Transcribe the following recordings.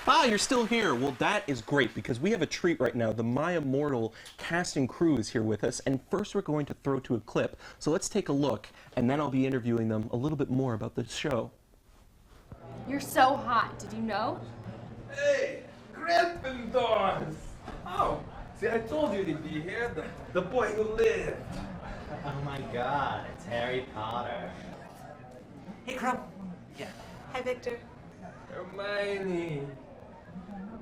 Ah, you're still here. Well, that is great because we have a treat right now. The My Immortal cast and crew is here with us, and first we're going to throw to a clip. So let's take a look, and then I'll be interviewing them a little bit more about the show. You're so hot. Did you know? Hey, Gryffindors! Oh, see, I told you they'd be here. The boy who lived. Oh my God, it's Harry Potter. Hey, Crumb. Yeah. Hi, Victor. Hermione,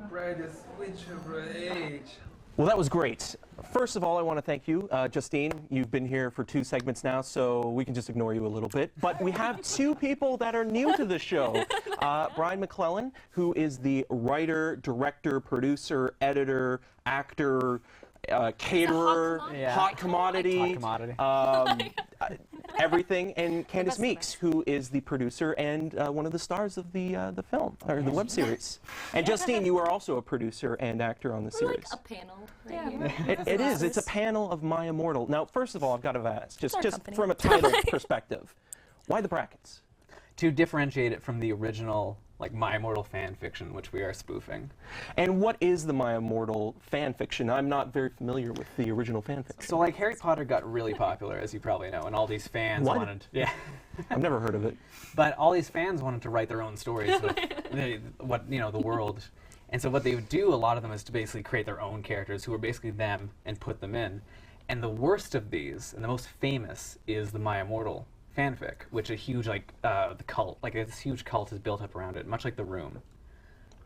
brightest witch of her age. Well, that was great. First of all, I want to thank you, Justine. You've been here for 2 segments now, so we can just ignore you a little bit. But we have 2 people that are new to the show. Brian McClellan, who is the writer, director, producer, editor, actor, caterer, hot commodity, everything, and Candace Meeks, who is the producer and one of the stars of the film, or the web series. And Justine, you are also a producer and actor on the series. Like a panel right here. It is. It's a panel of My Immortal. Now, first of all, I've got to ask, just from a title perspective, why the brackets? To differentiate it from the original, like, My Immortal fan fiction, which we are spoofing. And what is the My Immortal fan fiction? I'm not very familiar with the original fan fiction. So, like, Harry Potter got really popular, as you probably know, and all these fans wanted... Yeah. I've never heard of it. But all these fans wanted to write their own stories with the world. And so what they would do, a lot of them, is to basically create their own characters who are basically them and put them in. And the worst of these, and the most famous, is the My Immortal fanfic, which a huge, the cult, this huge cult is built up around it, much like The Room.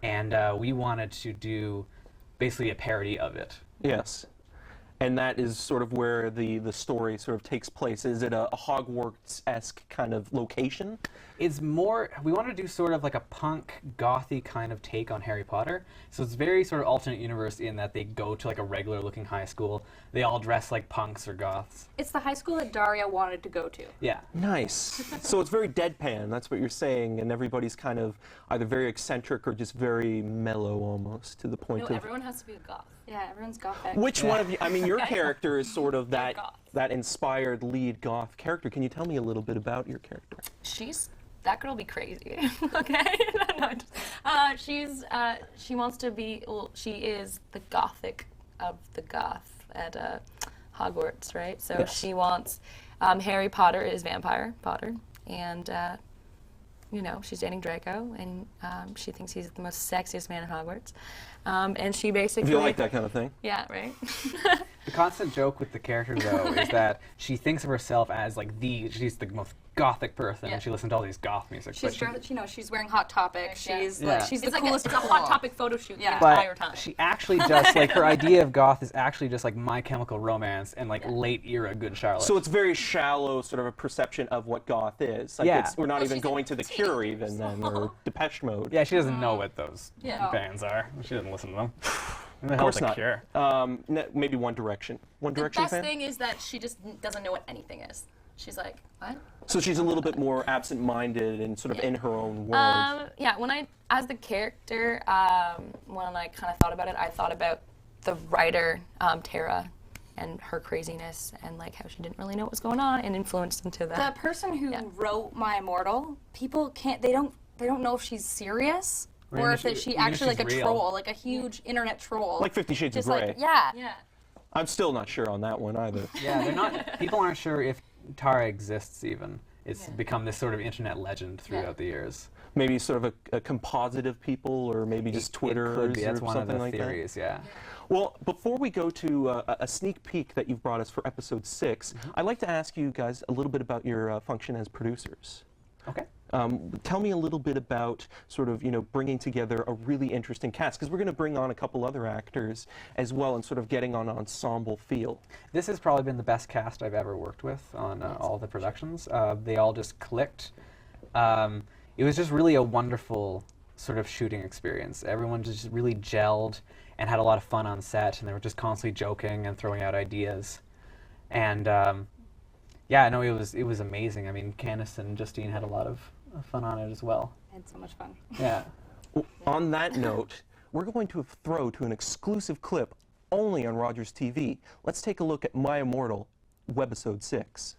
And we wanted to do basically a parody of it. Yes. And that is sort of where the story sort of takes place. Is it a Hogwarts-esque kind of location? It's more, we wanted to do sort of like a punk, gothy kind of take on Harry Potter. So it's very sort of alternate universe in that they go to like a regular looking high school. They all dress like punks or goths. It's the high school that Daria wanted to go to. Yeah. Nice. So it's very deadpan, that's what you're saying, and everybody's kind of either very eccentric or just very mellow almost, to the point of... No, everyone has to be a goth. Yeah, everyone's gothic. Which one of you, I mean, your character is sort of that inspired lead goth character. Can you tell me a little bit about your character? That girl be crazy, okay? She wants to be, well, she is the gothic of the goth at Hogwarts, right? So she wants, Harry Potter is Vampire Potter, and, you know, she's dating Draco, and she thinks he's the most sexiest man in Hogwarts. And she basically... Do you like that kind of thing? Yeah, right? The constant joke with the character, though, is that she thinks of herself as, like, she's the most gothic person, and she listens to all these goth music. She's wearing Hot Topic. She's she's the coolest. It's a Hot Topic photo shoot the but entire time. she actually just, like, her idea of goth is actually just, like, My Chemical Romance and, like, late-era Good Charlotte. So it's very shallow sort of a perception of what goth is. Like we're not even going to The Cure even then, or Depeche Mode. Yeah, she doesn't know what those bands are. She doesn't listen to them. Of course not. Cure? Maybe One Direction. One Direction The best fan? thing is that she just doesn't know what anything is. She's like, what? So she's a little bit more absent-minded and sort of in her own world. Yeah, as the character, when I kind of thought about it, I thought about the writer, Tara, and her craziness, and like how she didn't really know what was going on, and influenced into that. The person who wrote My Immortal, people they don't know if she's serious. Or if she actually like a troll, like a huge internet troll. Like 50 Shades of Grey. Like, yeah. I'm still not sure on that one either. Yeah, they're not. People aren't sure if Tara exists even. It's become this sort of internet legend throughout the years. Maybe sort of a composite of people, or maybe just Twitter or That's one something of the like theories, that. Well, before we go to a sneak peek that you've brought us for episode 6, I'd like to ask you guys a little bit about your function as producers. Okay. Tell me a little bit about sort of, bringing together a really interesting cast, because we're going to bring on a couple other actors as well and sort of getting on an ensemble feel. This has probably been the best cast I've ever worked with on all the productions. They all just clicked. It was just really a wonderful sort of shooting experience. Everyone just really gelled and had a lot of fun on set, and they were just constantly joking and throwing out ideas. And yeah, no, it was amazing. I mean, Candace and Justine had a lot of fun on it as well. I had so much fun. Yeah. Well, on that note, we're going to throw to an exclusive clip only on Rogers TV. Let's take a look at My Immortal, Webisode 6.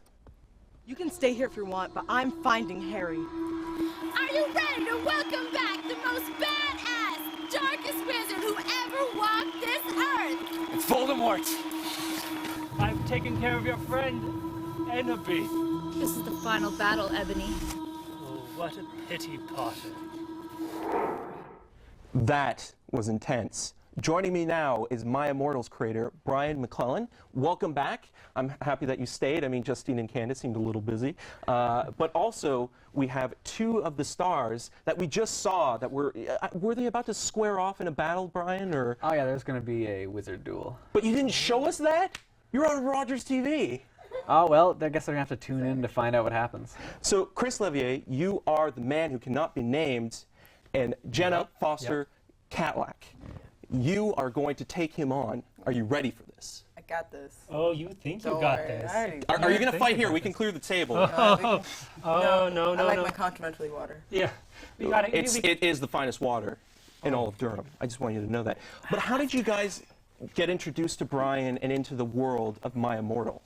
You can stay here if you want, but I'm finding Harry. Are you ready to welcome back the most badass, darkest wizard who ever walked this earth. It's Voldemort. I've taken care of your friend, Enderby. This is the final battle, Ebony. Oh, what a pity, Potter. That was intense. Joining me now is My Immortal's creator, Brian McClellan. Welcome back. I'm happy that you stayed. I mean, Justine and Candace seemed a little busy. But also, we have two of the stars that we just saw that were they about to square off in a battle, Brian? Or? Oh yeah, there's going to be a wizard duel. But you didn't show us that? You're on Rogers TV. Oh, well, I guess they're going to have to tune in to find out what happens. So, Chris Levier, you are the man who cannot be named, and Jenna Foster Catlack. You are going to take him on. Are you ready for this? I got this. Oh, you think you Don't got worry. this? Are you going to fight here? We can clear the table. No, I no. like my complimentary water. Yeah. We got it. It is the finest water in all of Durham. I just want you to know that. But how did you guys get introduced to Brian and into the world of My Immortal?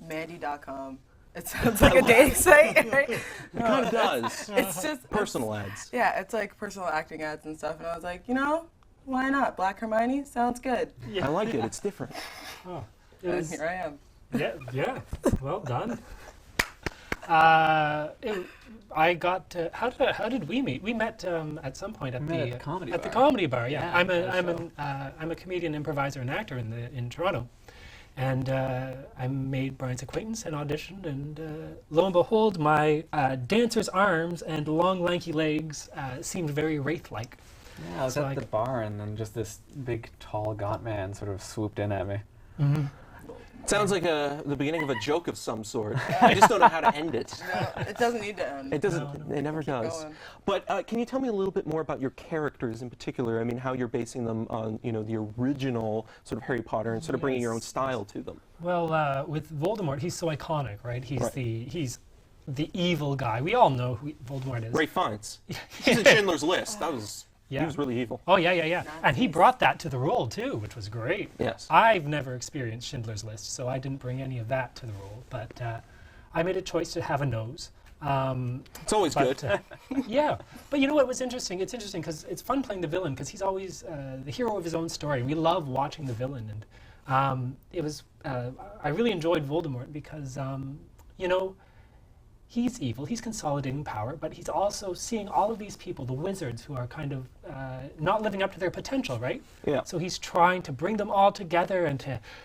Mandy.com. It sounds like a dating site, right? It kind of does. It's just Personal ads. Yeah, it's like personal acting ads and stuff. And I was like, you know, why not? Black Hermione sounds good. Yeah. I like it. It's different. Oh, And here I am. Yeah. Well done. I got. How did we meet? We met at some point at the comedy bar. At the comedy bar. Yeah. Yeah, I'm a comedian, improviser, and actor in Toronto, and I made Brian's acquaintance and auditioned, and lo and behold, my dancer's arms and long, lanky legs seemed very wraith-like. Yeah, I was at the bar, and then just this big, tall, gaunt man sort of swooped in at me. Mm-hmm. Sounds like the beginning of a joke of some sort. I just don't know how to end it. No, it doesn't need to end. It doesn't. It never does. Going. But can you tell me a little bit more about your characters in particular? I mean, how you're basing them on, the original sort of Harry Potter and sort of bringing your own style to them. Well, with Voldemort, he's so iconic, right? He's the evil guy. We all know who Voldemort is. Ralph Fiennes. He's in Schindler's List. He was really evil. Oh, yeah. And he brought that to the role, too, which was great. Yes. I've never experienced Schindler's List, so I didn't bring any of that to the role. But I made a choice to have a nose. It's always good. Yeah. But you know what was interesting? It's interesting because it's fun playing the villain because he's always the hero of his own story. We love watching the villain. And I really enjoyed Voldemort because, he's evil, he's consolidating power, but he's also seeing all of these people, the wizards, who are kind of not living up to their potential, right? Yeah. So he's trying to bring them all together and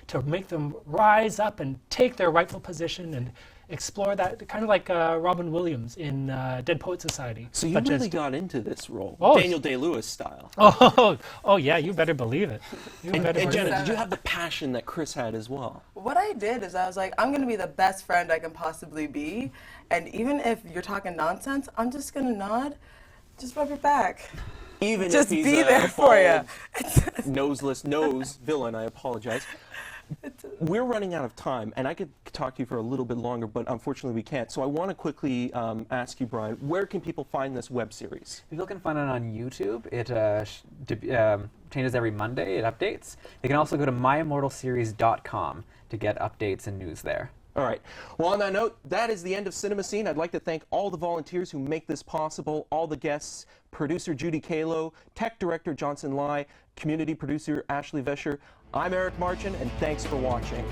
to make them rise up and take their rightful position and explore that, kind of like Robin Williams in Dead Poet Society. So you really got into this role, Daniel Day-Lewis style. Oh yeah, you better believe it. And Jenna, did you have the passion that Chris had as well? What I did is I was like, I'm going to be the best friend I can possibly be. And even if you're talking nonsense, I'm just going to nod, just rub your back. Even just if he's be there for you. Noseless villain, I apologize. We're running out of time, and I could talk to you for a little bit longer, but unfortunately we can't. So I want to quickly ask you, Brian, where can people find this web series? People can find it on YouTube. It changes every Monday. It updates. They can also go to myimmortalseries.com to get updates and news there. All right. Well, on that note, that is the end of Cinema Scene. I'd like to thank all the volunteers who make this possible, all the guests, producer Judy Kalo, tech director Johnson Lai, community producer Ashley Vescher. I'm Eric Marchin, and thanks for watching.